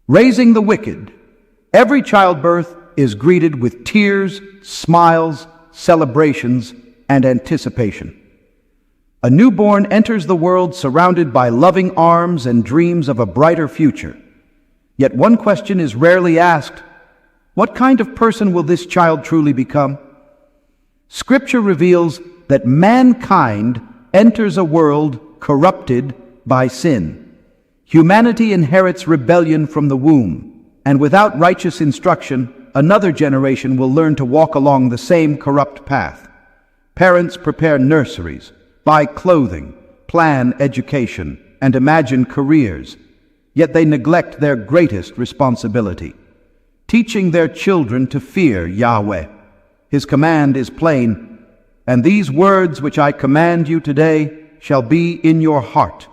Raising the wicked. Every childbirth is greeted with tears, smiles, celebrations, and anticipation. A newborn enters the world surrounded by loving arms and dreams of a brighter future. Yet one question is rarely asked: what kind of person will this child truly become? Scripture reveals that mankind enters a world corrupted by sin. Humanity inherits rebellion from the womb, and without righteous instruction, another generation will learn to walk along the same corrupt path. Parents prepare nurseries, buy clothing, plan education, and imagine careers, yet they neglect their greatest responsibility: teaching their children to fear Yahweh. His command is plain: "And these words which I command you today shall be in your heart.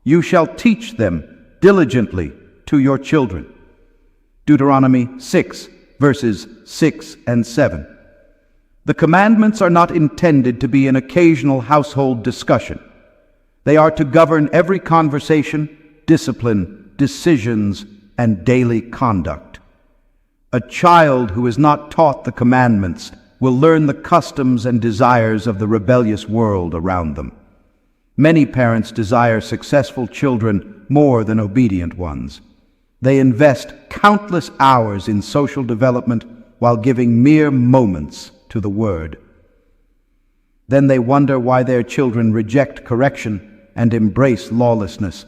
You shall teach them diligently to your children." Deuteronomy 6, verses 6 and 7. The commandments are not intended to be an occasional household discussion. They are to govern every conversation, discipline, decisions, and daily conduct. A child who is not taught the commandments will learn the customs and desires of the rebellious world around them. Many parents desire successful children more than obedient ones. They invest countless hours in social development while giving mere moments to the Word. Then they wonder why their children reject correction and embrace lawlessness.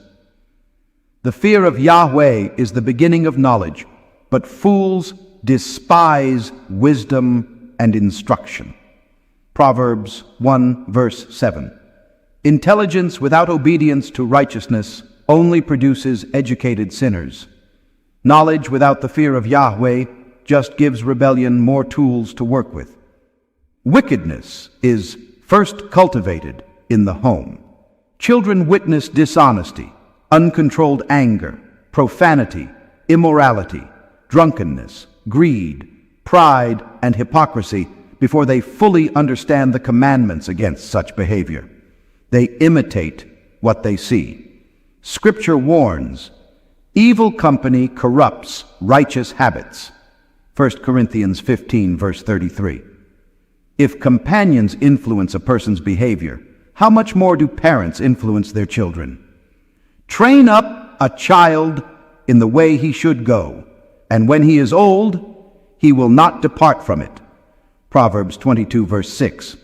The fear of Yahweh is the beginning of knowledge, but fools despise wisdom and instruction. Proverbs 1, verse 7. Intelligence without obedience to righteousness only produces educated sinners. Knowledge without the fear of Yahweh just gives rebellion more tools to work with. Wickedness is first cultivated in the home. Children witness dishonesty, uncontrolled anger, profanity, immorality, drunkenness, greed, pride, and hypocrisy before they fully understand the commandments against such behavior. They imitate what they see. Scripture warns, evil company corrupts righteous habits. 1 Corinthians 15, verse 33. If companions influence a person's behavior, how much more do parents influence their children? Train up a child in the way he should go, and when he is old, he will not depart from it. Proverbs 22, verse 6.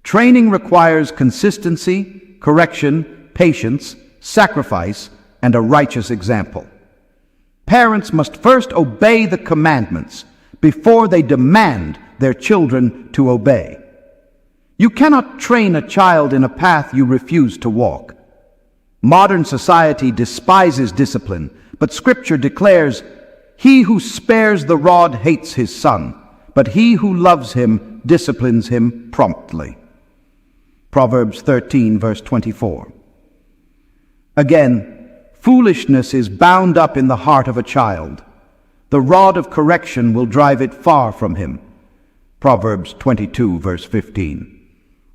Training requires consistency, correction, patience, sacrifice, and a righteous example. Parents must first obey the commandments before they demand their children to obey. You cannot train a child in a path you refuse to walk. Modern society despises discipline, but Scripture declares, "He who spares the rod hates his son, but he who loves him disciplines him promptly." Proverbs 13, verse 24. Again, foolishness is bound up in the heart of a child. The rod of correction will drive it far from him. Proverbs 22, verse 15.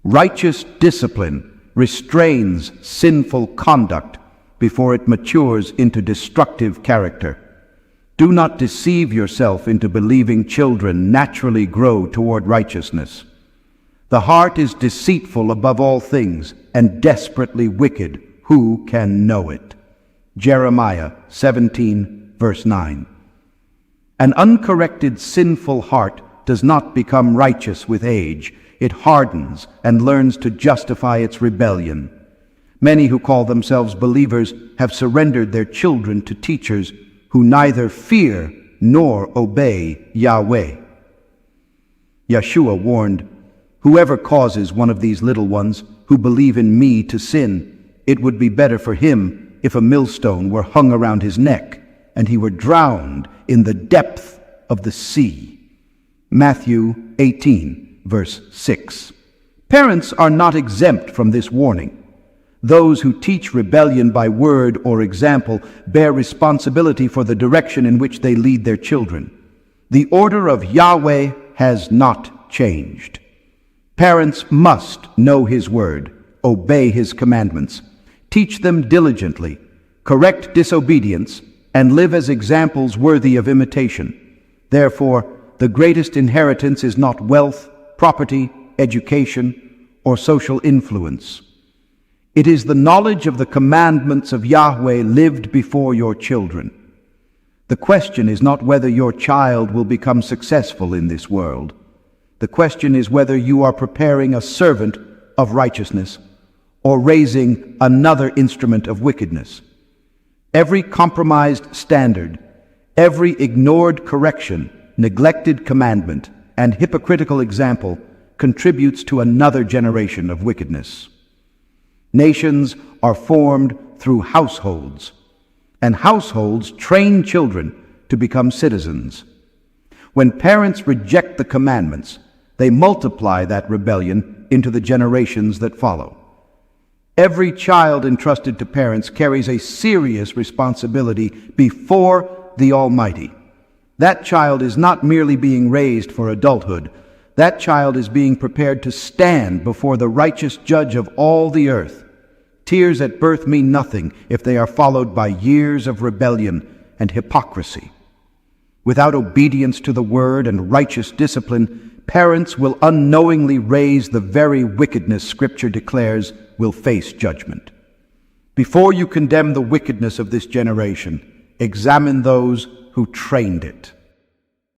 Righteous discipline restrains sinful conduct before it matures into destructive character. Do not deceive yourself into believing children naturally grow toward righteousness. The heart is deceitful above all things and desperately wicked. Who can know it? Jeremiah 17, verse 9. An uncorrected sinful heart does not become righteous with age. It hardens and learns to justify its rebellion. Many who call themselves believers have surrendered their children to teachers who neither fear nor obey Yahweh. Yeshua warned, "Whoever causes one of these little ones who believe in me to sin, it would be better for him if a millstone were hung around his neck and he were drowned in the depth of the sea." Matthew 18, verse 6. Parents are not exempt from this warning. Those who teach rebellion by word or example bear responsibility for the direction in which they lead their children. The order of Yahweh has not changed. Parents must know His word, obey His commandments, teach them diligently, correct disobedience, and live as examples worthy of imitation. Therefore, the greatest inheritance is not wealth, property, education, or social influence. It is the knowledge of the commandments of Yahweh lived before your children. The question is not whether your child will become successful in this world. The question is whether you are preparing a servant of righteousness or raising another instrument of wickedness. Every compromised standard, every ignored correction, neglected commandment, and hypocritical example contributes to another generation of wickedness. Nations are formed through households, and households train children to become citizens. When parents reject the commandments, they multiply that rebellion into the generations that follow. Every child entrusted to parents carries a serious responsibility before the Almighty. That child is not merely being raised for adulthood. That child is being prepared to stand before the righteous judge of all the earth. Tears at birth mean nothing if they are followed by years of rebellion and hypocrisy. Without obedience to the word and righteous discipline, parents will unknowingly raise the very wickedness Scripture declares will face judgment. Before you condemn the wickedness of this generation, examine those who trained it.